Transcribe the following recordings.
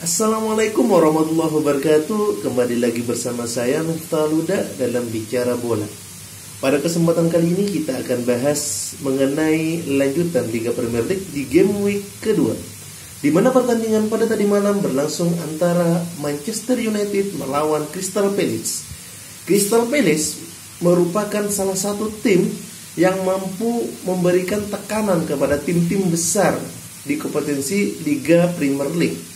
Assalamualaikum warahmatullahi wabarakatuh. Kembali lagi bersama saya Miftah Huda dalam Bicara Bola. Pada kesempatan kali ini kita akan bahas mengenai lanjutan Liga Premier League di game week kedua, di mana pertandingan pada tadi malam berlangsung antara Manchester United melawan Crystal Palace. Crystal Palace merupakan salah satu tim yang mampu memberikan tekanan kepada tim-tim besar di kompetensi Liga Premier League,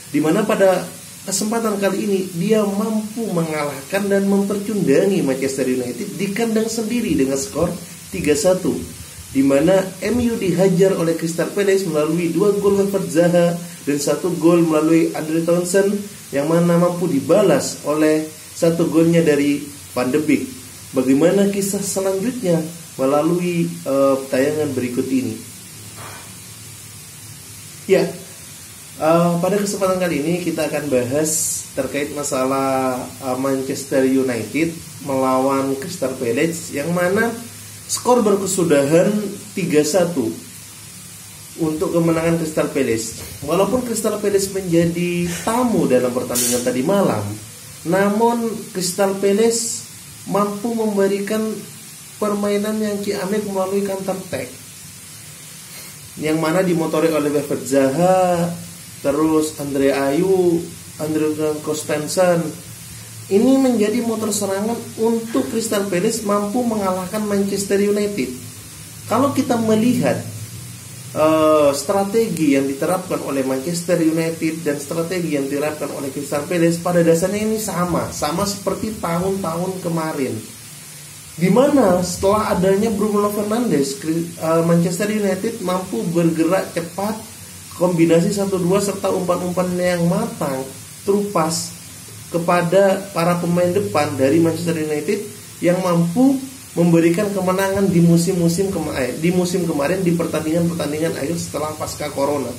di mana pada kesempatan kali ini dia mampu mengalahkan dan mempercundangi Manchester United di kandang sendiri dengan skor 3-1, di mana MU dihajar oleh Crystal Palace melalui 2 gol Wilfried Zaha dan 1 gol melalui Andre Townsend, yang mana mampu dibalas oleh 1 golnya dari Van de Beek. Bagaimana kisah selanjutnya melalui tayangan berikut ini. Ya, pada kesempatan kali ini kita akan bahas terkait masalah Manchester United melawan Crystal Palace, yang mana skor berkesudahan 3-1 untuk kemenangan Crystal Palace. Walaupun Crystal Palace menjadi tamu dalam pertandingan tadi malam, namun Crystal Palace mampu memberikan permainan yang ciamik melalui counter attack, yang mana dimotori oleh Wilfried Zaha, terus Andre Ayew, Andre Christensen. Ini menjadi motor serangan untuk Crystal Palace mampu mengalahkan Manchester United. Kalau kita melihat strategi yang diterapkan oleh Manchester United dan strategi yang diterapkan oleh Crystal Palace, pada dasarnya ini sama seperti tahun-tahun kemarin, di mana setelah adanya Bruno Fernandes, Manchester United mampu bergerak cepat, kombinasi 1-2 serta umpan-umpan yang matang, terupas kepada para pemain depan dari Manchester United yang mampu memberikan kemenangan di musim kemarin di pertandingan akhir setelah pasca corona.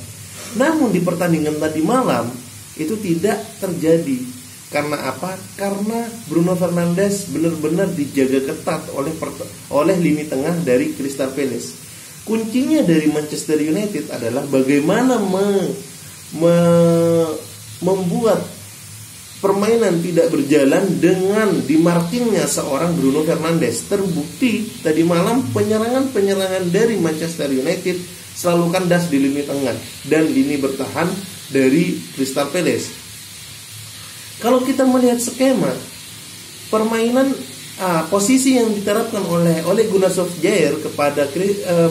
Namun di pertandingan tadi malam itu tidak terjadi. Karena apa? Karena Bruno Fernandes benar-benar dijaga ketat oleh lini tengah dari Crystal Palace. Kuncinya dari Manchester United adalah bagaimana membuat permainan tidak berjalan dengan dimarkingnya seorang Bruno Fernandes. Terbukti tadi malam penyerangan dari Manchester United selalu kandas di lini tengah dan lini bertahan dari Crystal Palace. Kalau kita melihat skema permainan, posisi yang diterapkan oleh Ole Gunnar Solskjaer kepada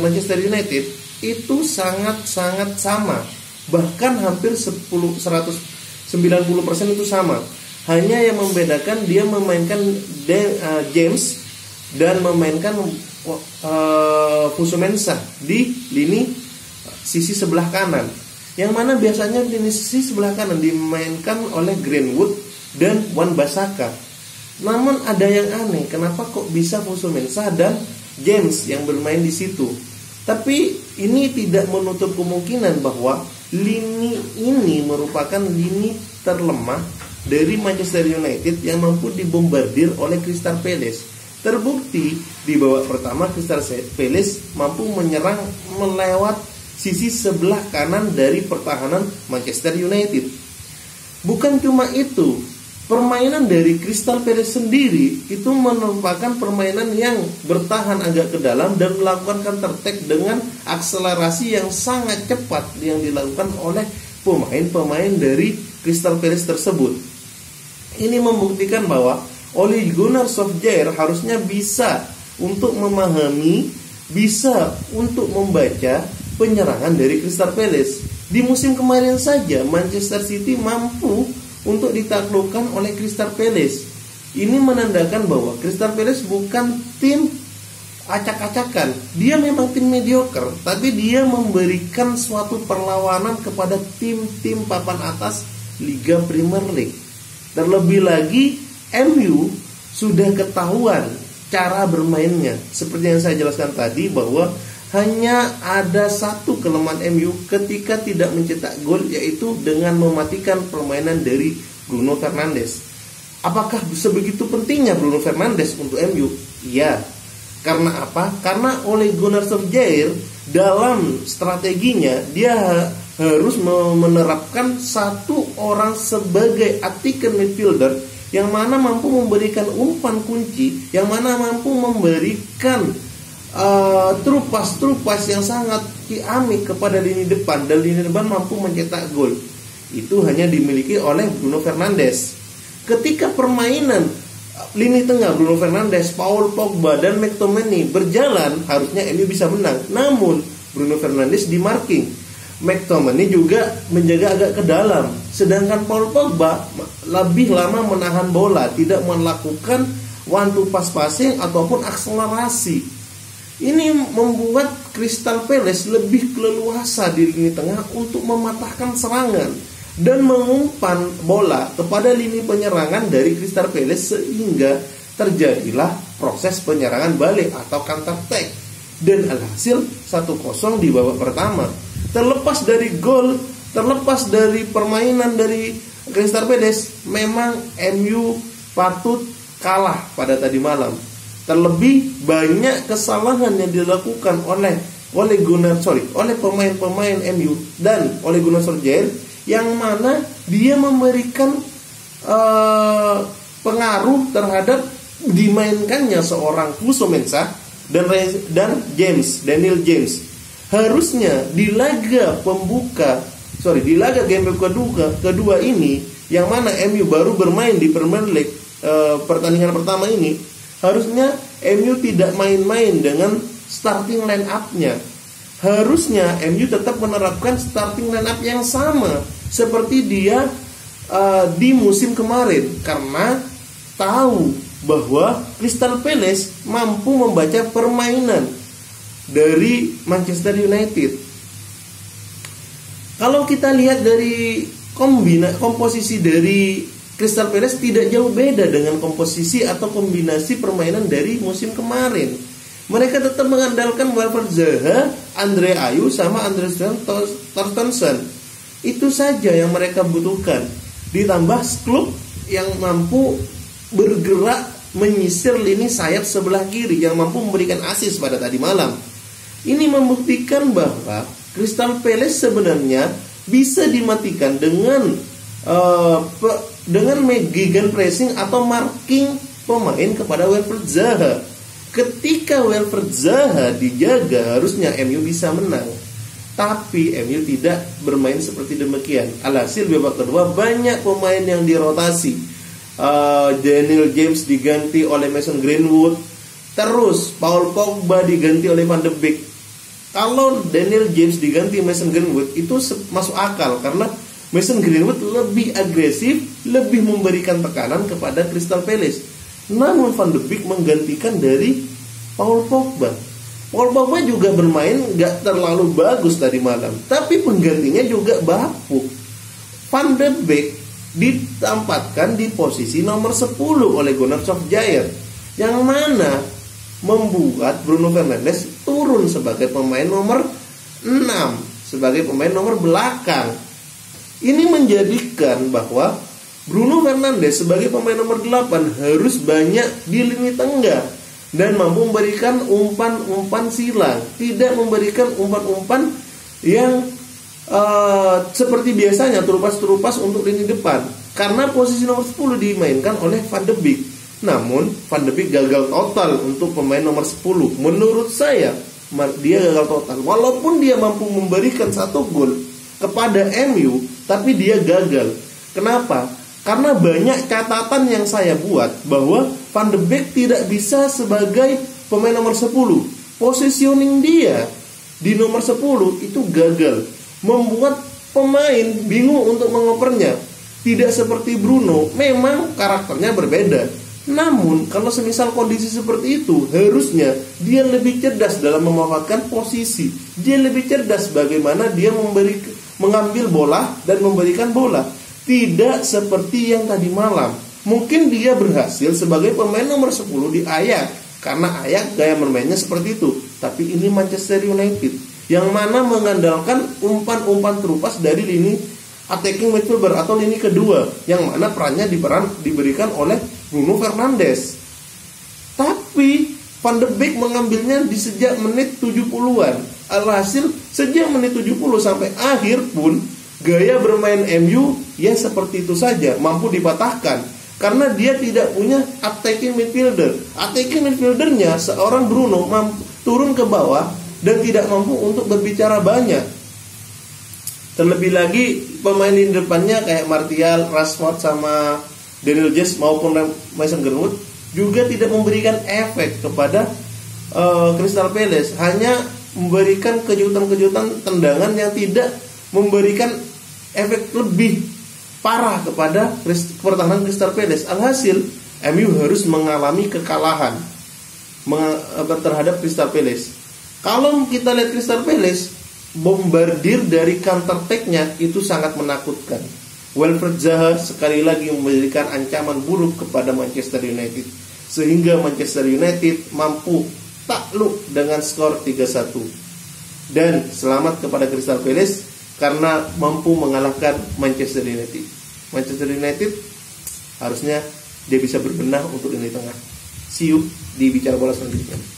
Manchester United itu sangat-sangat sama, bahkan hampir 90% itu sama. Hanya yang membedakan dia memainkan James dan memainkan Fosu Mensah di lini sisi sebelah kanan, yang mana biasanya di sisi sebelah kanan dimainkan oleh Greenwood dan Wan-Bissaka. Namun ada yang aneh, kenapa kok bisa Fosu Mensah dan James yang bermain di situ? Tapi ini tidak menutup kemungkinan bahwa lini ini merupakan lini terlemah dari Manchester United yang mampu dibombardir oleh Crystal Palace. Terbukti di babak pertama Crystal Palace mampu menyerang melewat sisi sebelah kanan dari pertahanan Manchester United. Bukan cuma itu, permainan dari Crystal Palace sendiri itu merupakan permainan yang bertahan agak ke dalam dan melakukan counter attack dengan akselerasi yang sangat cepat yang dilakukan oleh pemain-pemain dari Crystal Palace tersebut. Ini membuktikan bahwa Ole Gunnar Solskjaer harusnya bisa untuk memahami, bisa untuk membaca penyerangan dari Crystal Palace. Di musim kemarin saja Manchester City mampu untuk ditaklukkan oleh Crystal Palace. Ini menandakan bahwa Crystal Palace bukan tim acak-acakan. Dia memang tim mediocre, tapi dia memberikan suatu perlawanan kepada tim-tim papan atas Liga Premier League. Terlebih lagi MU sudah ketahuan cara bermainnya. Seperti yang saya jelaskan tadi, bahwa hanya ada satu kelemahan MU ketika tidak mencetak gol, yaitu dengan mematikan permainan dari Bruno Fernandes. Apakah sebegitu pentingnya Bruno Fernandes untuk MU? Iya. Karena apa? Karena Ole Gunnar Solskjaer dalam strateginya dia harus menerapkan satu orang sebagai attacking midfielder yang mana mampu memberikan umpan kunci, yang mana mampu memberikan trupas yang sangat ciamik kepada lini depan, dan lini depan mampu mencetak gol. Itu hanya dimiliki oleh Bruno Fernandes. Ketika permainan lini tengah Bruno Fernandes, Paul Pogba dan McTominay berjalan, harusnya MU bisa menang. Namun Bruno Fernandes di marking, McTominay juga menjaga agak ke dalam, sedangkan Paul Pogba lebih lama menahan bola, tidak melakukan one to pass passing ataupun akselerasi. Ini membuat Crystal Palace lebih keleluasa di lini tengah untuk mematahkan serangan dan mengumpan bola kepada lini penyerangan dari Crystal Palace, sehingga terjadilah proses penyerangan balik atau counter attack, dan alhasil 1-0 di babak pertama. Terlepas dari gol, terlepas dari permainan dari Crystal Palace, memang MU patut kalah pada tadi malam. Terlebih banyak kesalahan yang dilakukan oleh pemain-pemain MU dan oleh Gunnar Solskjaer, yang mana dia memberikan pengaruh terhadap dimainkannya seorang Khuso Mensah dan Daniel James. Harusnya di laga game kedua ini, yang mana MU baru bermain di Premier League pertandingan pertama ini, harusnya MU tidak main-main dengan starting line up-nya. Harusnya MU tetap menerapkan starting line up yang sama seperti dia di musim kemarin, karena tahu bahwa Crystal Palace mampu membaca permainan dari Manchester United. Kalau kita lihat dari komposisi dari Crystal Palace, tidak jauh beda dengan komposisi atau kombinasi permainan dari musim kemarin. Mereka tetap mengandalkan Wilfried Zaha, Andre Ayew sama Andreas Torstensson. Itu saja yang mereka butuhkan. Ditambah klub yang mampu bergerak menyisir lini sayap sebelah kiri, yang mampu memberikan assist pada tadi malam. Ini membuktikan bahwa Crystal Palace sebenarnya bisa dimatikan dengan gegen pressing atau marking pemain kepada Wilfried Zaha. Ketika Wilfried Zaha dijaga, harusnya MU bisa menang. Tapi MU tidak bermain seperti demikian. Alhasil babak kedua banyak pemain yang dirotasi. Daniel James diganti oleh Mason Greenwood, terus Paul Pogba diganti oleh Van de Beek. Kalau Daniel James diganti Mason Greenwood itu masuk akal, karena Mason Greenwood lebih agresif, lebih memberikan tekanan kepada Crystal Palace. Namun Van de Beek menggantikan dari Paul Pogba. Paul Pogba juga bermain gak terlalu bagus tadi malam, tapi penggantinya juga bapuk. Van de Beek ditempatkan di posisi nomor 10 oleh Gunnar Solskjaer, yang mana membuat Bruno Fernandes turun sebagai pemain nomor 6, sebagai pemain nomor belakang. Ini menjadikan bahwa Bruno Fernandes sebagai pemain nomor 8 harus banyak di lini tengah dan mampu memberikan umpan-umpan silang, tidak memberikan umpan-umpan yang seperti biasanya terupas-terupas untuk lini depan, karena posisi nomor 10 dimainkan oleh Van de Beek. Namun Van de Beek gagal total untuk pemain nomor 10. Menurut saya dia gagal total. Walaupun dia mampu memberikan 1 gol kepada MU, tapi dia gagal. Kenapa? Karena banyak catatan yang saya buat bahwa Van de Beek tidak bisa sebagai pemain nomor 10. Positioning dia di nomor 10 itu gagal, membuat pemain bingung untuk mengopernya. Tidak seperti Bruno, memang karakternya berbeda. Namun kalau semisal kondisi seperti itu, harusnya dia lebih cerdas dalam memanfaatkan posisi. Dia lebih cerdas bagaimana dia mengambil bola dan memberikan bola. Tidak seperti yang tadi malam. Mungkin dia berhasil sebagai pemain nomor 10 di Ajax, karena Ajax gaya bermainnya seperti itu. Tapi ini Manchester United, yang mana mengandalkan umpan-umpan terupas dari lini attacking midfielder atau lini kedua, yang mana perannya diberikan oleh Bruno Fernandes. Tapi Van de Beek mengambilnya di sejak menit 70-an. Alhasil sejak menit 70 sampai akhir pun gaya bermain MU ya seperti itu saja, mampu dipatahkan karena dia tidak punya attacking midfielder. Attacking midfieldernya seorang Bruno turun ke bawah dan tidak mampu untuk berbicara banyak. Terlebih lagi pemain di depannya kayak Martial, Rashford sama Daniel James maupun Mason Greenwood juga tidak memberikan efek kepada Crystal Palace, hanya memberikan kejutan-kejutan tendangan yang tidak memberikan efek lebih parah kepada pertahanan Crystal Palace. Alhasil MU harus mengalami kekalahan terhadap Crystal Palace. Kalau kita lihat Crystal Palace, bombardir dari counter attack-nya itu sangat menakutkan. Wilfried Zaha sekali lagi memberikan ancaman buruk kepada Manchester United, sehingga Manchester United mampu takluk dengan skor 3-1. Dan selamat kepada Crystal Palace karena mampu mengalahkan Manchester United. Manchester United harusnya dia bisa berbenah untuk lini tengah. See you di Bicara Bola selanjutnya.